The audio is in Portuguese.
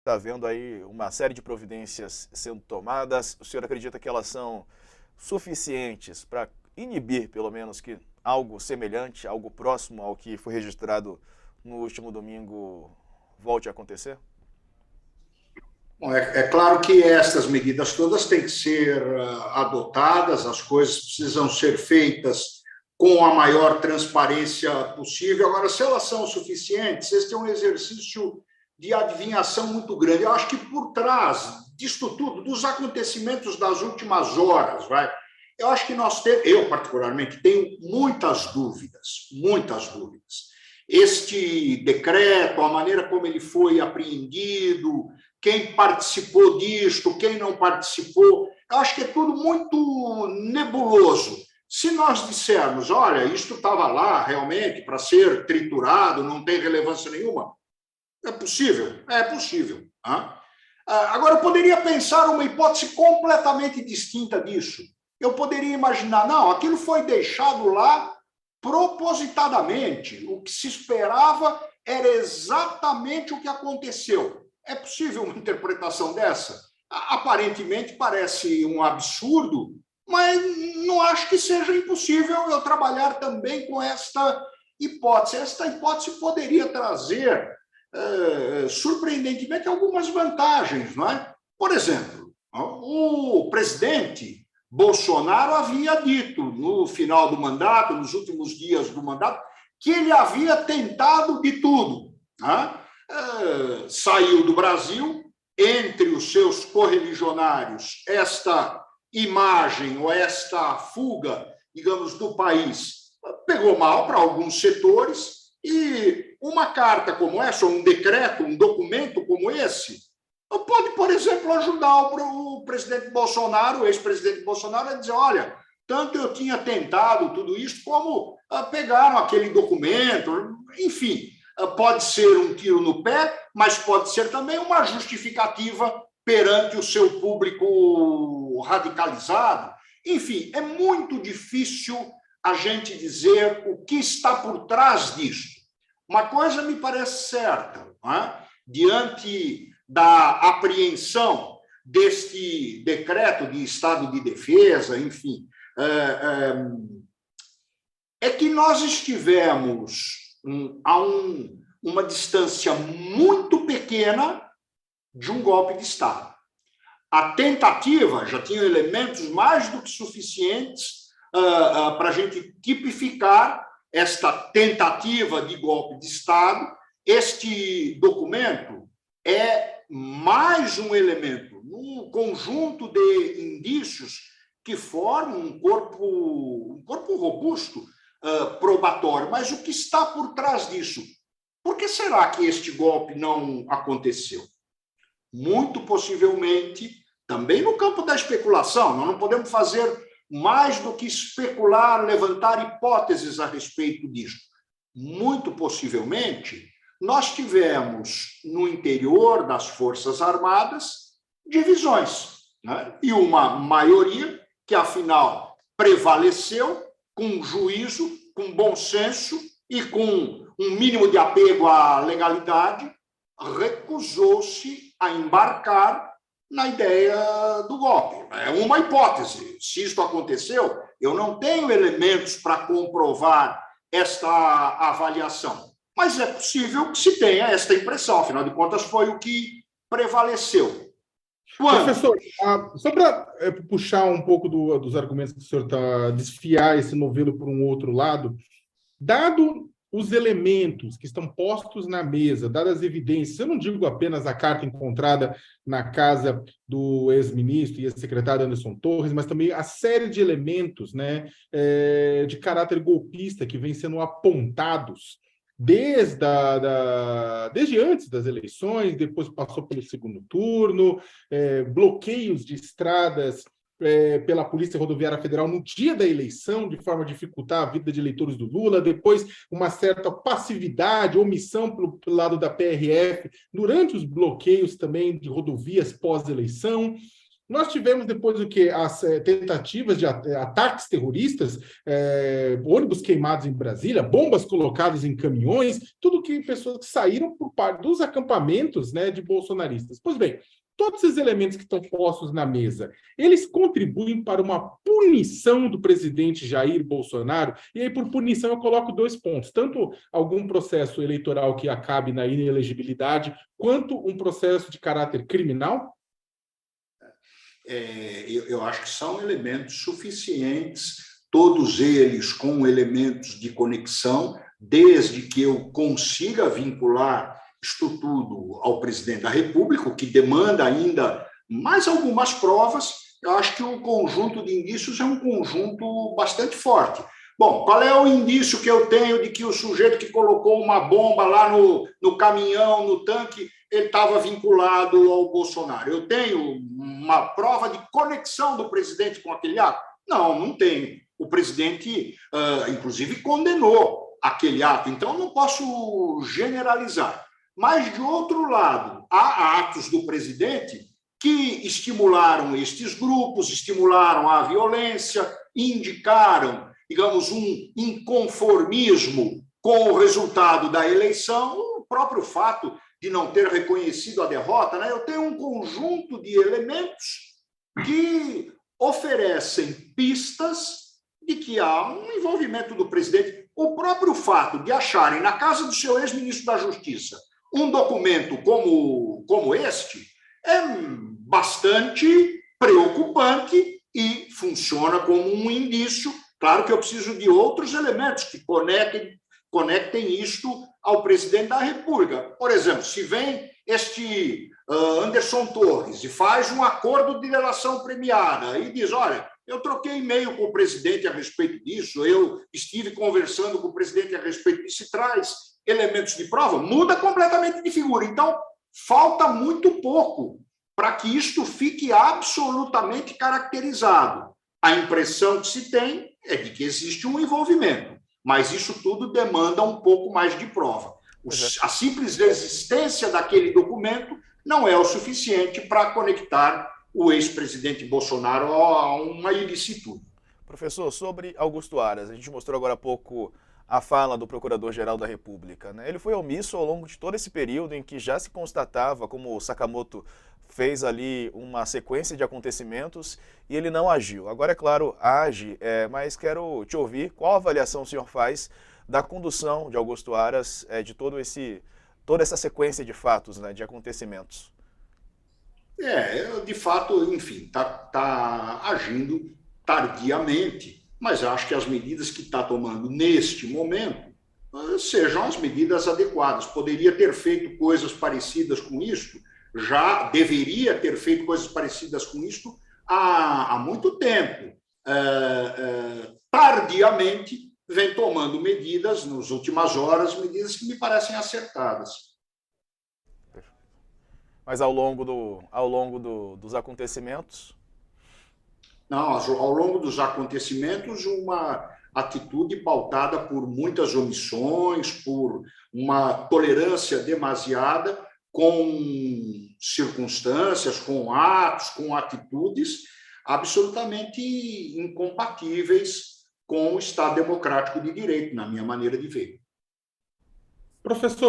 está vendo aí uma série de providências sendo tomadas. O senhor acredita que elas são suficientes para inibir, pelo menos, que algo semelhante, algo próximo ao que foi registrado no último domingo volte a acontecer? Bom, é claro que essas medidas todas têm que ser adotadas, as coisas precisam ser feitas com a maior transparência possível. Agora, se elas são suficientes, este é um exercício de adivinhação muito grande. Eu acho que por trás disto tudo, dos acontecimentos das últimas horas, eu acho que eu particularmente tenho muitas dúvidas, muitas dúvidas. Este decreto, a maneira como ele foi apreendido, quem participou disto, quem não participou, eu acho que é tudo muito nebuloso. Se nós dissermos, olha, isto estava lá realmente para ser triturado, não tem relevância nenhuma, é possível? É possível. Agora, eu poderia pensar uma hipótese completamente distinta disso. Eu poderia imaginar, não, aquilo foi deixado lá propositadamente. O que se esperava era exatamente o que aconteceu. É possível uma interpretação dessa? Aparentemente parece um absurdo, mas não acho que seja impossível eu trabalhar também com esta hipótese. Esta hipótese poderia trazer, surpreendentemente, algumas vantagens, não é? Por exemplo, o presidente Bolsonaro havia dito no final do mandato, nos últimos dias do mandato, que ele havia tentado de tudo. Saiu do Brasil, entre os seus correligionários, esta imagem ou esta fuga, digamos, do país pegou mal para alguns setores e uma carta como essa, ou um decreto, um documento como esse, pode, por exemplo, ajudar o presidente Bolsonaro, o ex-presidente Bolsonaro, a dizer, olha, tanto eu tinha tentado tudo isso, como pegaram aquele documento, enfim, pode ser um tiro no pé, mas pode ser também uma justificativa perante o seu público radicalizado. Enfim, é muito difícil a gente dizer o que está por trás disso. Uma coisa me parece certa, diante da apreensão deste decreto de estado de defesa, enfim, é que nós estivemos a uma distância muito pequena de um golpe de Estado. A tentativa já tinha elementos mais do que suficientes para a gente tipificar esta tentativa de golpe de Estado. Este documento é mais um elemento, um conjunto de indícios que formam um corpo robusto, probatório. Mas o que está por trás disso? Por que será que este golpe não aconteceu? Muito possivelmente, também no campo da especulação, nós não podemos fazer mais do que especular, levantar hipóteses a respeito disso. Muito possivelmente, nós tivemos no interior das Forças Armadas divisões, e uma maioria que, afinal, prevaleceu com juízo, com bom senso e com um mínimo de apego à legalidade, recusou-se a embarcar na ideia do golpe. É uma hipótese. Se isto aconteceu, eu não tenho elementos para comprovar esta avaliação. Mas é possível que se tenha esta impressão. Afinal de contas, foi o que prevaleceu. Professor, só para puxar um pouco dos argumentos que o senhor está, desfiar esse novelo por um outro lado, dado os elementos que estão postos na mesa, dadas as evidências, eu não digo apenas a carta encontrada na casa do ex-ministro e ex-secretário Anderson Torres, mas também a série de elementos, de caráter golpista que vem sendo apontados desde antes das eleições, depois passou pelo segundo turno, bloqueios de estradas pela Polícia Rodoviária Federal no dia da eleição, de forma a dificultar a vida de eleitores do Lula, depois uma certa passividade, omissão pelo lado da PRF, durante os bloqueios também de rodovias pós-eleição, Nós tivemos depois do que as tentativas de ataques terroristas, ônibus queimados em Brasília, bombas colocadas em caminhões, tudo que pessoas que saíram por parte dos acampamentos, né, de bolsonaristas. Pois bem, todos esses elementos que estão postos na mesa, eles contribuem para uma punição do presidente Jair Bolsonaro, e aí por punição eu coloco 2 pontos, tanto algum processo eleitoral que acabe na inelegibilidade, quanto um processo de caráter criminal? Eu acho que são elementos suficientes, todos eles com elementos de conexão, desde que eu consiga vincular isto tudo ao presidente da República, o que demanda ainda mais algumas provas. Eu acho que o conjunto de indícios é um conjunto bastante forte. Bom, qual é o indício que eu tenho de que o sujeito que colocou uma bomba lá no caminhão, no tanque, ele estava vinculado ao Bolsonaro? Eu tenho uma prova de conexão do presidente com aquele ato? Não, não tenho. O presidente, inclusive, condenou aquele ato, então não posso generalizar. Mas, de outro lado, há atos do presidente que estimularam estes grupos, estimularam a violência, indicaram, digamos, um inconformismo com o resultado da eleição, o próprio fato de não ter reconhecido a derrota, né? Eu tenho um conjunto de elementos que oferecem pistas de que há um envolvimento do presidente. O próprio fato de acharem na casa do seu ex-ministro da Justiça um documento como este é bastante preocupante e funciona como um indício. Claro que eu preciso de outros elementos que conectem isto ao presidente da República. Por exemplo, se vem este Anderson Torres e faz um acordo de relação premiada e diz, olha, eu troquei e-mail com o presidente a respeito disso, eu estive conversando com o presidente a respeito disso, e traz elementos de prova, muda completamente de figura. Então, falta muito pouco para que isto fique absolutamente caracterizado. A impressão que se tem é de que existe um envolvimento, mas isso tudo demanda um pouco mais de prova. A simples existência daquele documento não é o suficiente para conectar o ex-presidente Bolsonaro a uma ilicitude. Professor, sobre Augusto Aras, a gente mostrou agora há pouco a fala do Procurador-Geral da República, né? Ele foi omisso ao longo de todo esse período em que já se constatava, como o Sakamoto fez ali uma sequência de acontecimentos e ele não agiu. Agora, é claro, age, mas quero te ouvir qual avaliação o senhor faz da condução de Augusto Aras, de toda essa sequência de fatos, né, de acontecimentos. De fato, enfim, está agindo tardiamente, mas acho que as medidas que está tomando neste momento sejam as medidas adequadas. Poderia ter feito coisas parecidas com isto, já deveria ter feito coisas parecidas com isto há muito tempo. Tardiamente, vem tomando medidas, nas últimas horas, medidas que me parecem acertadas. Mas ao longo dos acontecimentos? Não, ao longo dos acontecimentos, uma atitude pautada por muitas omissões, por uma tolerância demasiada com circunstâncias, com atos, com atitudes absolutamente incompatíveis com o Estado democrático de direito, na minha maneira de ver. Professor,